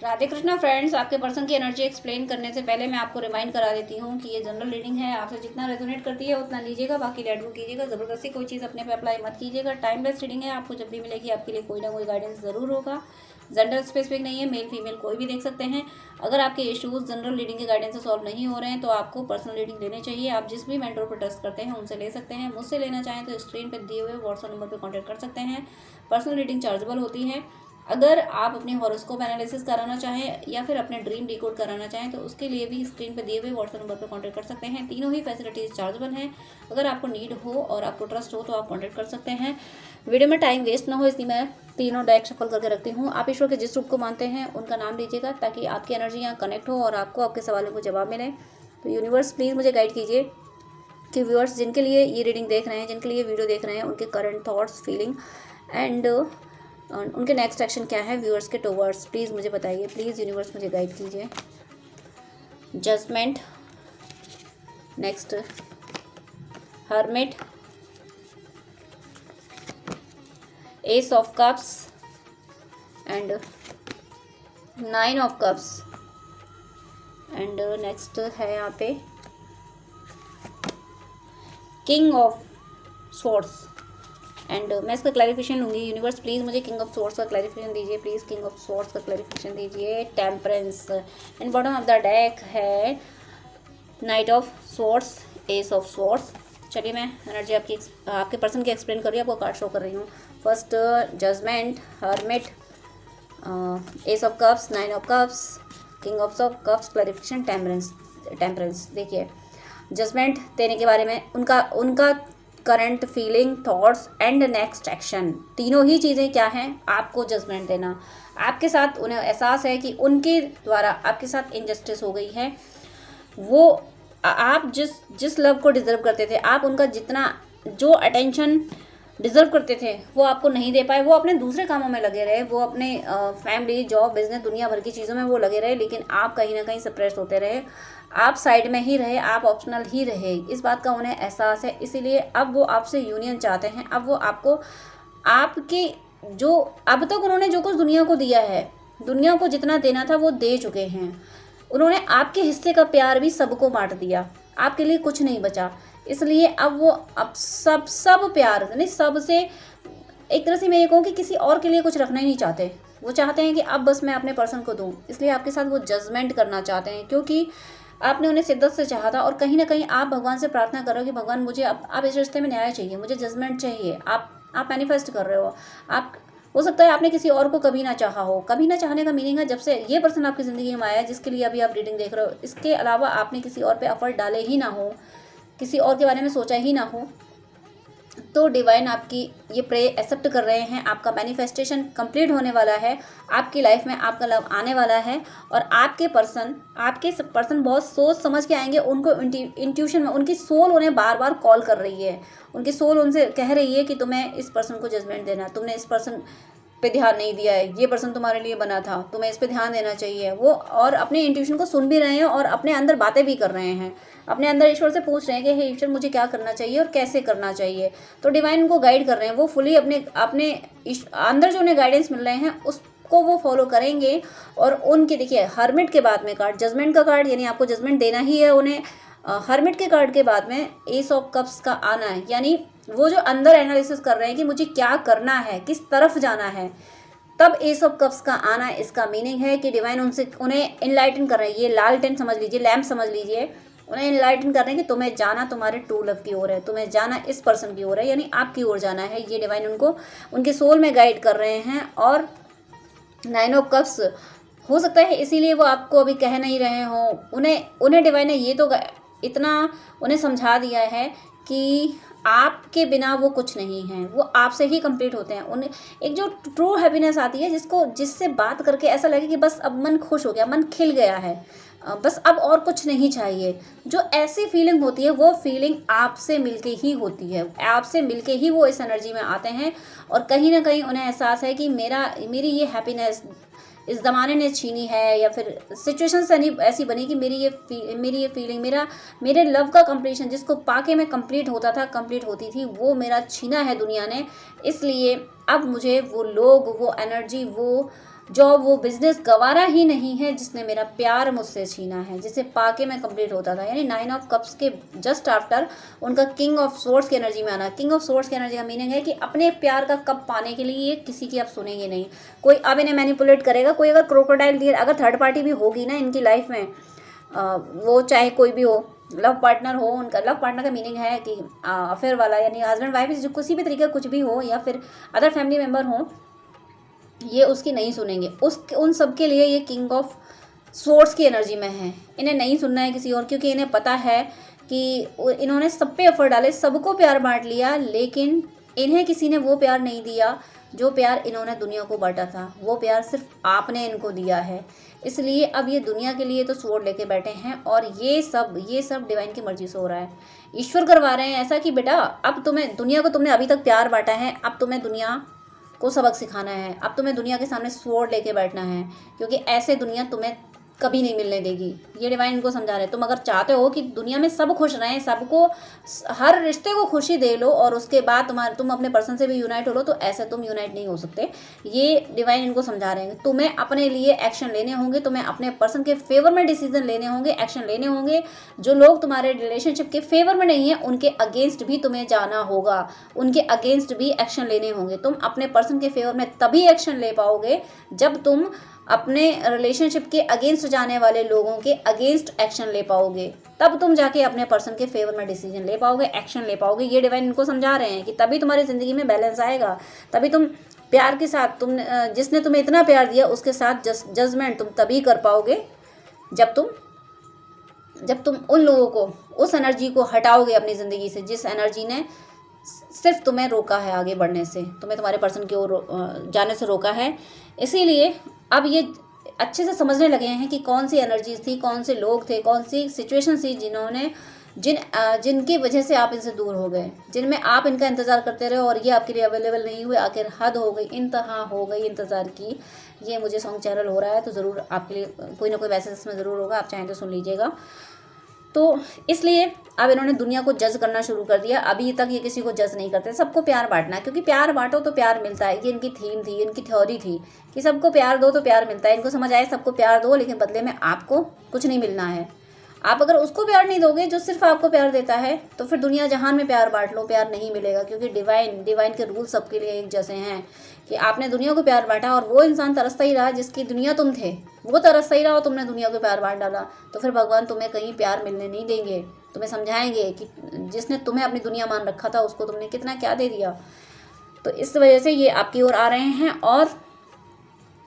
Radhe Krishna friends, आपके person की energy explain करने से पहले मैं आपको रिमाइंड करा देती हूँ कि ये जनरल रीडिंग है। आपसे जितना रेजोनेट करती है उतना लीजिएगा, बाकी लेट गो कीजिएगा। ज़बरदस्ती कोई चीज़ अपने पे अप्लाई मत कीजिएगा। टाइमलेस रीडिंग है, आपको जब भी मिलेगी आपके लिए कोई ना कोई गाइडेंस ज़रूर होगा। जेंडर स्पेसिफिक नहीं है, मेल फीमेल कोई भी देख सकते हैं। अगर आपके इश्यूज जनरल रीडिंग के गाइडेंस से सॉल्व नहीं हो रहे हैं तो आपको पर्सनल रीडिंग लेनी चाहिए। आप जिस भी मेंटर पर ट्रस्ट करते हैं उनसे ले सकते हैं। मुझसे लेना चाहें तो स्क्रीन पर दिए हुए व्हाट्सएप नंबर पर कॉन्टैक्ट कर सकते हैं। पर्सनल रीडिंग चार्जेबल होती है। अगर आप अपनी हॉरोस्कोप एनालिसिस कराना चाहें या फिर अपने ड्रीम डिकोड कराना चाहें तो उसके लिए भी स्क्रीन पर दिए हुए व्हाट्सएप नंबर पर कॉन्टैक्ट कर सकते हैं। तीनों ही फैसिलिटीज़ चार्जेबल हैं। अगर आपको नीड हो और आपको ट्रस्ट हो तो आप कॉन्टैक्ट कर सकते हैं। वीडियो में टाइम वेस्ट ना हो इसलिए मैं तीनों डेक शफल करके रखती हूँ। आप ईश्वर के जिस रूप को मानते हैं उनका नाम लीजिएगा ताकि आपकी एनर्जी यहाँ कनेक्ट हो और आपको आपके सवालों को जवाब मिले। तो यूनिवर्स प्लीज़ मुझे गाइड कीजिए कि व्यूअर्स जिनके लिए ये रीडिंग देख रहे हैं, जिनके लिए वीडियो देख रहे हैं, उनके करंट थॉट्स, फीलिंग एंड उनके नेक्स्ट एक्शन क्या है व्यूअर्स के टुवर्ड्स, प्लीज़ मुझे बताइए। प्लीज़ यूनिवर्स मुझे गाइड कीजिए। Judgement, next hermit, ace of cups and 9 of cups and next है यहाँ पे किंग ऑफ सोर्स। एंड मैं इसका क्लैरिफिकेशन लूँगी। यूनिवर्स प्लीज़ मुझे किंग ऑफ सोर्स का क्लैरिफिकेशन दीजिए। प्लीज़ किंग ऑफ सोर्स का क्लैरिफिकेशन दीजिए। Temperance and bottom of the deck है knight of swords, ace of swords. चलिए मैं एनर्जी आपके पर्सन की एक्सप्लेन कर रही हूँ, आपको कार्ड शो कर रही हूँ। First judgement, hermit, ace of cups, 9 of cups, king of cups, clarification, temperance. देखिए जजमेंट देने के बारे में उनका current feeling, thoughts and next action, तीनों ही चीज़ें क्या हैं, आपको जजमेंट देना। आपके साथ उन्हें एहसास है कि उनके द्वारा आपके साथ इनजस्टिस हो गई है। वो आप जिस लव को डिज़र्व करते थे, आप उनका जितना जो अटेंशन डिज़र्व करते थे वो आपको नहीं दे पाए। वो अपने दूसरे कामों में लगे रहे, वो अपने फैमिली, जॉब, बिजनेस, दुनिया भर की चीज़ों में वो लगे रहे, लेकिन आप कहीं ना कहीं सप्रेस होते रहे। आप साइड में ही रहे, आप ऑप्शनल ही रहे। इस बात का उन्हें एहसास है, इसीलिए अब वो आपसे यूनियन चाहते हैं। अब वो आपको आपकी जो अब तक उन्होंने जो कुछ दुनिया को दिया है, दुनिया को जितना देना था वो दे चुके हैं। उन्होंने आपके हिस्से का प्यार भी सबको बांट दिया, आपके लिए कुछ नहीं बचा। इसलिए अब वो अब सब प्यार यानी सबसे, एक तरह से मैं ये कहूँ कि किसी और के लिए कुछ रखना ही नहीं चाहते। वो चाहते हैं कि अब बस मैं अपने पर्सन को दूँ, इसलिए आपके साथ वो जजमेंट करना चाहते हैं क्योंकि आपने उन्हें शिद्दत से चाहा था। और कहीं ना कहीं आप भगवान से प्रार्थना करो कि भगवान मुझे अब इस रिश्ते में न्याय चाहिए, मुझे जजमेंट चाहिए। आप मैनिफेस्ट कर रहे हो। आप हो सकता है आपने किसी और को कभी ना चाहा हो। कभी ना चाहने का मीनिंग है जब से ये पर्सन आपकी ज़िंदगी में आया है, जिसके लिए अभी आप रीडिंग देख रहे हो, इसके अलावा आपने किसी और पे एफर्ट डाले ही ना हो, किसी और के बारे में सोचा ही ना हो, तो डिवाइन आपकी ये प्रे एक्सेप्ट कर रहे हैं। आपका मैनिफेस्टेशन कंप्लीट होने वाला है, आपकी लाइफ में आपका लव आने वाला है। और आपके पर्सन बहुत सोच समझ के आएंगे। उनको इंट्यूशन में उनकी सोल उन्हें बार बार कॉल कर रही है। उनकी सोल उनसे कह रही है कि तुम्हें इस पर्सन को जजमेंट देना, तुमने इस पर्सन पे ध्यान नहीं दिया है, ये पर्सन तुम्हारे लिए बना था, तुम्हें इस पे ध्यान देना चाहिए। वो और अपने इंट्यूशन को सुन भी रहे हैं और अपने अंदर बातें भी कर रहे हैं, अपने अंदर ईश्वर से पूछ रहे हैं कि हे ईश्वर मुझे क्या करना चाहिए और कैसे करना चाहिए। तो डिवाइन उनको गाइड कर रहे हैं। वो फुली अपने अंदर जो उन्हें गाइडेंस मिल रहे हैं उसको वो फॉलो करेंगे। और उनके देखिए हर्मिट के बाद में कार्ड, जजमेंट का कार्ड, यानी आपको जजमेंट देना ही है उन्हें। हर्मिट के कार्ड के बाद में एस ऑफ कप्स का आना है, यानी वो जो अंदर एनालिसिस कर रहे हैं कि मुझे क्या करना है, किस तरफ जाना है, तब एस ऑफ कप्स का आना। इसका मीनिंग है कि डिवाइन उन्हें इनलाइटन कर रहे हैं। ये लालटेन समझ लीजिए, लैम्प समझ लीजिए। उन्हें इनलाइटन कर रहे हैं कि तुम्हें जाना तुम्हारे ट्रू लव की ओर है, तुम्हें जाना इस पर्सन की ओर है, यानी आपकी ओर जाना है। ये डिवाइन उनको उनके सोल में गाइड कर रहे हैं। और 9 ऑफ कप्स हो सकता है इसीलिए वो आपको अभी कह नहीं रहे हों। उन्हें डिवाइन ने ये तो इतना उन्हें समझा दिया है कि आपके बिना वो कुछ नहीं है, वो आपसे ही कंप्लीट होते हैं। उन्हें एक जो ट्रू हैप्पीनेस आती है, जिससे बात करके ऐसा लगे कि बस अब मन खुश हो गया, मन खिल गया है, बस अब और कुछ नहीं चाहिए। जो ऐसी फीलिंग होती है वो फीलिंग आपसे मिलके ही होती है। आपसे मिलके ही वो इस एनर्जी में आते हैं। और कहीं ना कहीं उन्हें एहसास है कि मेरी ये हैप्पीनेस इस ज़माने ने छीनी है, या फिर सिचुएशन ऐसी बनी कि मेरी ये फीलिंग, मेरे लव का कंप्लीशन, जिसको पाके मैं कंप्लीट होती थी, वो मेरा छीना है दुनिया ने। इसलिए अब मुझे वो लोग, वो एनर्जी, वो जॉब वो बिजनेस गंवारा ही नहीं है जिसने मेरा प्यार मुझसे छीना है, जिसे पाके मैं कंप्लीट होता था। यानी 9 ऑफ कप्स के जस्ट आफ्टर उनका किंग ऑफ सोर्ड्स की एनर्जी में आना। किंग ऑफ सोर्ड्स की एनर्जी का मीनिंग है कि अपने प्यार का कप पाने के लिए ये किसी की आप सुनेंगे नहीं, कोई अब इन्हें मैनिपुलेट करेगा। कोई अगर क्रोकोडाइल डियर, अगर थर्ड पार्टी भी होगी ना इनकी लाइफ में, वो चाहे कोई भी हो, लव पार्टनर हो उनका। लव पार्टनर का मीनिंग है कि अफेयर वाला, यानी हस्बैंड वाइफ जो किसी भी तरीके का कुछ भी हो, या फिर अदर फैमिली मेम्बर हो, ये उसकी नहीं सुनेंगे। उन सब के लिए ये किंग ऑफ सोर्ड्स की एनर्जी में है। इन्हें नहीं सुनना है किसी और, क्योंकि इन्हें पता है कि इन्होंने सब पे एफर्ट डाले, सबको प्यार बांट लिया, लेकिन इन्हें किसी ने वो प्यार नहीं दिया जो प्यार इन्होंने दुनिया को बांटा था। वो प्यार सिर्फ आपने इनको दिया है। इसलिए अब ये दुनिया के लिए तो स्वॉर्ड लेके बैठे हैं, और ये सब डिवाइन की मर्जी से हो रहा है। ईश्वर करवा रहे हैं ऐसा कि बेटा अब तुम्हें, दुनिया को तुमने अभी तक प्यार बांटा है, अब तुम्हें दुनिया को सबक सिखाना है। अब तुम्हें दुनिया के सामने स्वॉर्ड लेके बैठना है, क्योंकि ऐसे दुनिया तुम्हें कभी नहीं मिलने देगी। ये डिवाइन इनको समझा रहे हैं। तुम अगर चाहते हो कि दुनिया में सब खुश रहें, सबको, हर रिश्ते को खुशी दे लो, और उसके बाद तुम अपने पर्सन से भी यूनाइट हो लो, तो ऐसे तुम यूनाइट नहीं हो सकते। ये डिवाइन इनको समझा रहे हैं। तुम्हें अपने लिए एक्शन लेने होंगे, तुम्हें अपने पर्सन के फेवर में डिसीजन लेने होंगे, एक्शन लेने होंगे। जो लोग तुम्हारे रिलेशनशिप के फेवर में नहीं है, उनके अगेंस्ट भी तुम्हें जाना होगा, उनके अगेंस्ट भी एक्शन लेने होंगे। तुम अपने पर्सन के फेवर में तभी एक्शन ले पाओगे जब तुम अपने रिलेशनशिप के अगेंस्ट जाने वाले लोगों के अगेंस्ट एक्शन ले पाओगे। तब तुम जाके अपने पर्सन के फेवर में डिसीजन ले पाओगे, एक्शन ले पाओगे। ये डिवाइन इनको समझा रहे हैं कि तभी तुम्हारी ज़िंदगी में बैलेंस आएगा, तभी तुम प्यार के साथ, जिसने तुम्हें इतना प्यार दिया उसके साथ जजमेंट तुम तभी कर पाओगे जब तुम उन लोगों को, उस एनर्जी को हटाओगे अपनी ज़िंदगी से, जिस एनर्जी ने सिर्फ तुम्हें रोका है आगे बढ़ने से, तुम्हें तुम्हारे पर्सन की ओर जाने से रोका है। इसीलिए अब ये अच्छे से समझने लगे हैं कि कौन सी एनर्जीज थी, कौन से लोग थे, कौन सी सिचुएशन थी जिनकी वजह से आप इनसे दूर हो गए, जिनमें आप इनका इंतज़ार करते रहे और ये आपके लिए अवेलेबल नहीं हुए। आखिर हद हो गई, इंतहा हो गई इंतज़ार की। ये मुझे सॉन्ग चैनल हो रहा है, तो ज़रूर आपके लिए कोई ना कोई मैसेज इसमें ज़रूर होगा, आप चाहें तो सुन लीजिएगा। तो इसलिए अब इन्होंने दुनिया को जज करना शुरू कर दिया। अभी तक ये किसी को जज नहीं करते, सबको प्यार बांटना है, क्योंकि प्यार बांटो तो प्यार मिलता है। ये इनकी थीम थी, इनकी थ्योरी थी कि सबको प्यार दो तो प्यार मिलता है। इनको समझ आए सबको प्यार दो, लेकिन बदले में आपको कुछ नहीं मिलना है। आप अगर उसको प्यार नहीं दोगे जो सिर्फ आपको प्यार देता है, तो फिर दुनिया जहान में प्यार बांट लो, प्यार नहीं मिलेगा। क्योंकि डिवाइन के रूल सबके लिए एक जैसे हैं कि आपने दुनिया को प्यार बांटा, और वो इंसान तरसता ही रहा जिसकी दुनिया तुम थे, वो तरसता ही रहा और तुमने दुनिया को प्यार बांट डाला, तो फिर भगवान तुम्हें कहीं प्यार मिलने नहीं देंगे। तुम्हें समझाएंगे कि जिसने तुम्हें अपनी दुनिया मान रखा था उसको तुमने कितना क्या दे दिया। तो इस वजह से ये आपकी ओर आ रहे हैं। और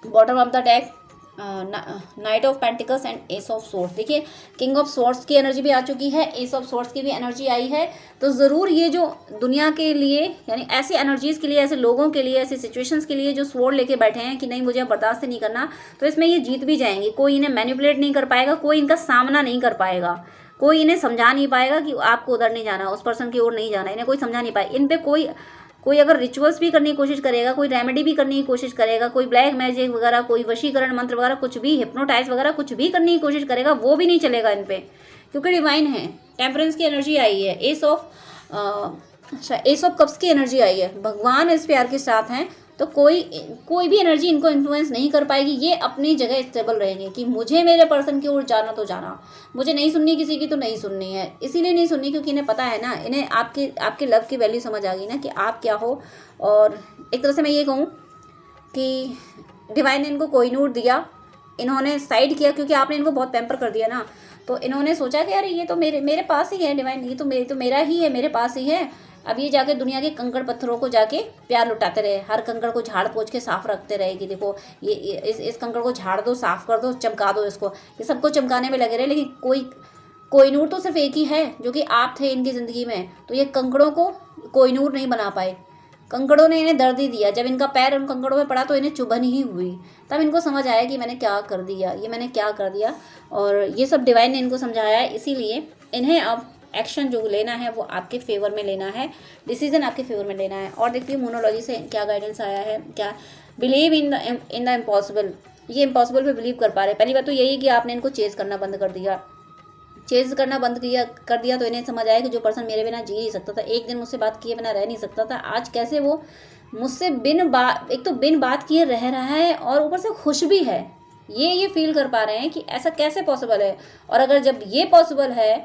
bottom of the deck night of pentacles and S of swords. देखिए किंग ऑफ सोर्ड्स की एनर्जी भी आ चुकी है, एस ऑफ सोर्ड्स की भी एनर्जी आई है। तो ज़रूर ये जो दुनिया के लिए, यानी ऐसी एनर्जीज़ के लिए, ऐसे लोगों के लिए, ऐसी सिचुएशंस के लिए जो स्वॉर्ड लेके बैठे हैं कि नहीं मुझे बर्दाश्त नहीं करना, तो इसमें ये जीत भी जाएंगे। कोई इन्हें मैनिपुलेट नहीं कर पाएगा, कोई इनका सामना नहीं कर पाएगा, कोई इन्हें समझा नहीं पाएगा कि आपको उधर नहीं जाना, उस पर्सन की ओर नहीं जाना। इन्हें कोई समझा नहीं पाएगा। इन पर कोई अगर रिचुअल्स भी करने की कोशिश करेगा, कोई रेमेडी भी करने की कोशिश करेगा, कोई ब्लैक मैजिक वगैरह, कोई वशीकरण मंत्र वगैरह, कुछ भी हिप्नोटाइज वगैरह कुछ भी करने की कोशिश करेगा, वो भी नहीं चलेगा इन पे, क्योंकि डिवाइन है। टेम्परेंस की एनर्जी आई है, एस ऑफ कप्स की एनर्जी आई है। भगवान इस प्यार के साथ हैं, तो कोई भी एनर्जी इनको इन्फ्लुएंस नहीं कर पाएगी। ये अपनी जगह स्टेबल रहेंगे कि मुझे मेरे पर्सन की ओर जाना तो जाना, मुझे नहीं सुननी किसी की तो नहीं सुननी है। इसीलिए नहीं सुननी क्योंकि इन्हें पता है ना, इन्हें आपके लव की वैल्यू समझ आ गई ना कि आप क्या हो। और एक तरह से मैं ये कहूँ कि डिवाइन ने इनको कोहिनूर दिया, इन्होंने साइड किया क्योंकि आपने इनको बहुत पैम्पर कर दिया ना। तो इन्होंने सोचा कि अरे ये तो मेरे पास ही है डिवाइन, ये तो मेरा ही है, मेरे पास ही है। अब ये जाके दुनिया के कंकड़ पत्थरों को जाके प्यार लुटाते रहे, हर कंकड़ को झाड़ पोंछ के साफ रखते रहे कि देखो ये इस कंकड़ को झाड़ दो, साफ कर दो, चमका दो इसको। ये सबको चमकाने में लगे रहे, लेकिन कोहिनूर तो सिर्फ एक ही है जो कि आप थे इनकी ज़िंदगी में। तो ये कंकड़ों को कोहिनूर नहीं बना पाए, कंकड़ों ने इन्हें दर्द ही दिया। जब इनका पैर उन कंकड़ों में पड़ा तो इन्हें चुभन ही हुई, तब इनको समझ आया कि मैंने क्या कर दिया, ये मैंने क्या कर दिया। और ये सब डिवाइन ने इनको समझाया है। इसीलिए इन्हें अब एक्शन जो लेना है वो आपके फेवर में लेना है, डिसीजन आपके फेवर में लेना है। और देखिए मोनोलॉजी से क्या गाइडेंस आया है, क्या बिलीव इन द इम्पॉसिबल। ये इम्पॉसिबल पे बिलीव कर पा रहे हैं। पहली बात तो यही कि आपने इनको चेज करना बंद कर दिया। चेज़ करना बंद कर दिया तो इन्हें समझ आया कि जो पर्सन मेरे बिना जी नहीं सकता था, एक दिन मुझसे बात किए बिना रह नहीं सकता था, आज कैसे वो मुझसे एक तो बिन बात किए रह रहा है और ऊपर से खुश भी है। ये फील कर पा रहे हैं कि ऐसा कैसे पॉसिबल है। और अगर जब ये पॉसिबल है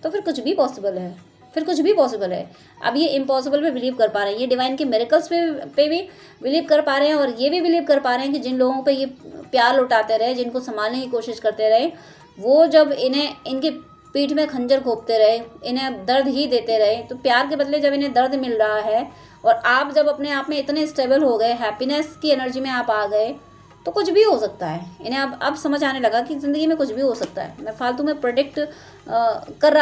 तो फिर कुछ भी पॉसिबल है, फिर कुछ भी पॉसिबल है। अब ये इम्पॉसिबल पे बिलीव कर पा रहे हैं, ये डिवाइन के मिरेकल्स पे भी बिलीव कर पा रहे हैं, और ये भी बिलीव कर पा रहे हैं कि जिन लोगों पे ये प्यार लुटाते रहे, जिनको संभालने की कोशिश करते रहे, वो जब इन्हें इनके पीठ में खंजर घोंपते रहे, इन्हें दर्द ही देते रहे, तो प्यार के बदले जब इन्हें दर्द मिल रहा है और आप जब अपने आप में इतने स्टेबल हो गए, हैप्पीनेस की एनर्जी में आप आ गए, तो कुछ भी हो सकता है। इन्हें अब समझ आने लगा कि ज़िंदगी में कुछ भी हो सकता है। मैं फालतू में प्रेडिक्ट कर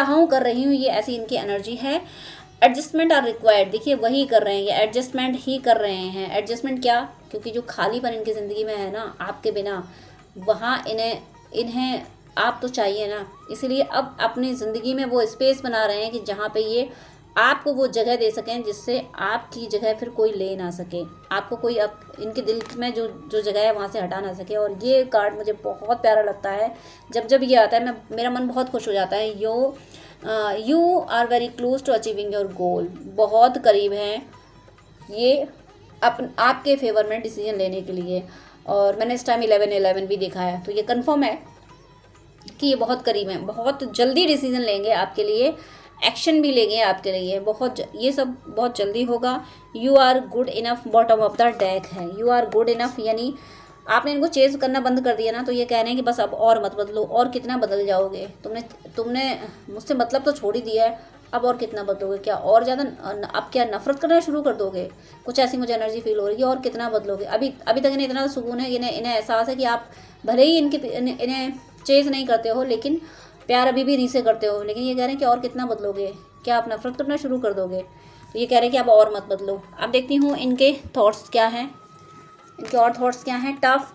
रही हूँ, ये ऐसी इनकी एनर्जी है। एडजस्टमेंट आर रिक्वायर्ड, देखिए वही कर रहे हैं, ये एडजस्टमेंट ही कर रहे हैं। एडजस्टमेंट क्या, क्योंकि जो खालीपन इनकी ज़िंदगी में है ना आपके बिना, वहाँ इन्हें आप तो चाहिए ना, इसीलिए अब अपनी ज़िंदगी में वो स्पेस बना रहे हैं कि जहाँ पे ये आपको वो जगह दे सकें जिससे आपकी जगह फिर कोई ले ना सके, आपको कोई इनके दिल में जो जगह है वहाँ से हटा ना सके। और ये कार्ड मुझे बहुत प्यारा लगता है, जब ये आता है मेरा मन बहुत खुश हो जाता है। You are very close to achieving your goal, बहुत करीब हैं ये आपके फेवर में डिसीजन लेने के लिए। और मैंने इस टाइम 11-11 भी देखा है, तो ये कन्फर्म है कि ये बहुत करीब हैं, बहुत जल्दी डिसीजन लेंगे आपके लिए, एक्शन भी लेंगे आपके लिए, ये सब बहुत जल्दी होगा। You are good enough, bottom of the deck है, यू आर गुड इनफ, यानी आपने इनको चेज़ करना बंद कर दिया ना, तो ये कह रहे हैं कि बस अब और मत बदलो, और कितना बदल जाओगे, तुमने मुझसे मतलब तो छोड़ ही दिया है, अब और कितना बदलोगे, क्या और ज़्यादा अब क्या नफरत करना शुरू कर दोगे, कुछ ऐसी मुझे एनर्जी फील हो रही है। और कितना बदलोगे, अभी तक इन्हें इतना सुकून है, इन्हें एहसास है कि आप भले ही इन्हें चेज़ नहीं करते हो, लेकिन प्यार अभी भी इन्हीं से करते हो, लेकिन ये कह रहे हैं कि और कितना बदलोगे, क्या आप नफरत करना शुरू कर दोगे। तो ये कह रहे हैं कि अब और मत बदलो। अब देखती हूँ इनके थॉट्स क्या हैं, इनके और थॉट्स क्या हैं। टफ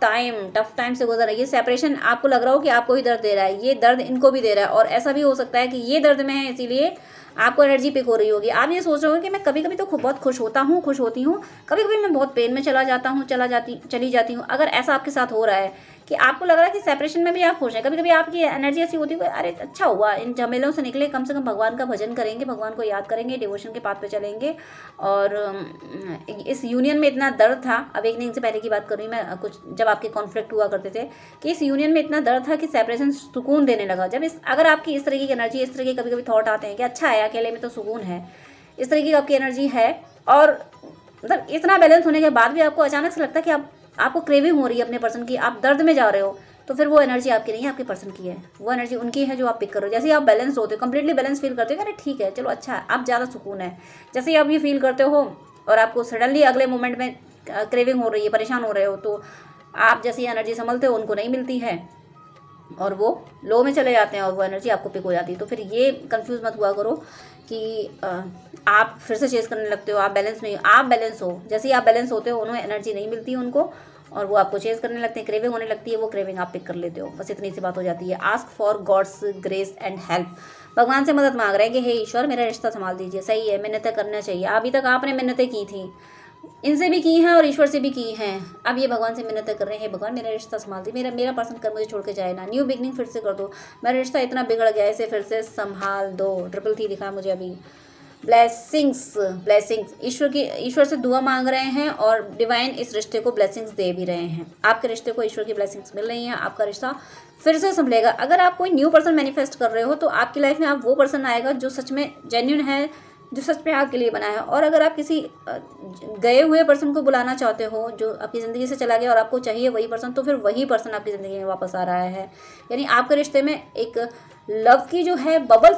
टाइम से गुजर रही है, सेपरेशन आपको लग रहा हो कि आपको ही दर्द दे रहा है, ये दर्द इनको भी दे रहा है, और ऐसा भी हो सकता है कि ये दर्द में है इसीलिए आपको एनर्जी पिक हो रही होगी। आप ये सोच रहे हो कि मैं कभी कभी तो बहुत खुश होती हूँ, कभी कभी मैं बहुत पेन में चली जाती हूँ। अगर ऐसा आपके साथ हो रहा है कि आपको लग रहा है कि सेपरेशन में भी आप खुश हैं, कभी कभी आपकी एनर्जी ऐसी होती है अरे अच्छा हुआ इन झमेलों से निकले, कम से कम भगवान का भजन करेंगे, भगवान को याद करेंगे, डिवोशन के पाथ पे चलेंगे। और इस यूनियन में इतना दर्द था, अब एक दिन से पहले की बात कर रही हूँ मैं, कुछ जब आपके कॉन्फ्लिक्ट हुआ करते थे, कि इस यूनियन में इतना दर्द था कि सेपरेशन सुकून देने लगा। जब अगर आपकी इस तरह की एनर्जी, इस तरह के कभी कभी थॉट आते हैं कि अच्छा है अकेले में तो सुकून है, इस तरह की आपकी एनर्जी है, और मतलब इतना बैलेंस होने के बाद भी आपको अचानक से लगता है कि आपको क्रेविंग हो रही है अपने पर्सन की, आप दर्द में जा रहे हो, तो फिर वो एनर्जी आपकी नहीं है, आपके पर्सन की है, वो एनर्जी उनकी है जो आप पिक कर रहे हो। जैसे ही आप बैलेंस होते हो, कंप्लीटली बैलेंस फील करते हो, अरे ठीक है चलो अच्छा है, आप ज़्यादा सुकून है, जैसे ही आप ये फील करते हो और आपको सडनली अगले मोमेंट में क्रेविंग हो रही है, परेशान हो रहे हो, तो आप जैसी एनर्जी संभलते हो उनको नहीं मिलती है और वो लो में चले जाते हैं और वो एनर्जी आपको पिक हो जाती है। तो फिर ये कंफ्यूज मत हुआ करो कि आप फिर से चेस करने लगते हो, आप बैलेंस हो, जैसे ही आप बैलेंस होते हो उन्हें एनर्जी नहीं मिलती उनको, और वो आपको चेस करने लगते हैं, क्रेविंग होने लगती है, वो क्रेविंग आप पिक कर लेते हो, बस इतनी सी बात हो जाती है। Ask for God's grace and help, भगवान से मदद मांग रहे हैं कि हे ईश्वर मेरा रिश्ता संभाल दीजिए। सही है, मिन्नतें करना चाहिए, अभी तक आपने मिन्नतें की थी, इनसे भी की हैं और ईश्वर से भी की हैं, अब ये भगवान से मिन्नतें कर रहे हैं, भगवान मेरा रिश्ता संभाल दी, मेरा पर्सन कर मुझे छोड़ के जाए ना, न्यू बिगनिंग फिर से कर दो, मेरा रिश्ता इतना बिगड़ गया इसे फिर से संभाल दो। 333 दिखा मुझे अभी। ब्लेसिंग्स ईश्वर से दुआ मांग रहे हैं और डिवाइन इस रिश्ते को ब्लेसिंग्स दे भी रहे हैं, आपके रिश्ते को ईश्वर की ब्लेसिंग्स मिल रही हैं, आपका रिश्ता फिर से संभलेगा। अगर आप कोई न्यू पर्सन मैनिफेस्ट कर रहे हो तो आपकी लाइफ में आप वो पर्सन आएगा जो सच में जेन्युइन है, जो सच में आपके लिए बना है। और अगर आप किसी गए हुए पर्सन को बुलाना चाहते हो जो आपकी ज़िंदगी से चला गया और आपको चाहिए वही पर्सन, तो फिर वही पर्सन आपकी ज़िंदगी में वापस आ रहा है, यानी आपके रिश्ते में एक लव की जो है बबल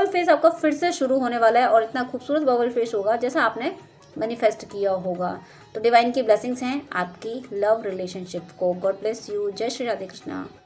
फेस आपका फिर से शुरू होने वाला है, और इतना खूबसूरत बबल फेस होगा जैसा आपने मैनिफेस्ट किया होगा। तो डिवाइन की ब्लेसिंग्स हैं आपकी लव रिलेशनशिप को। God bless you. जय श्री राधे कृष्णा।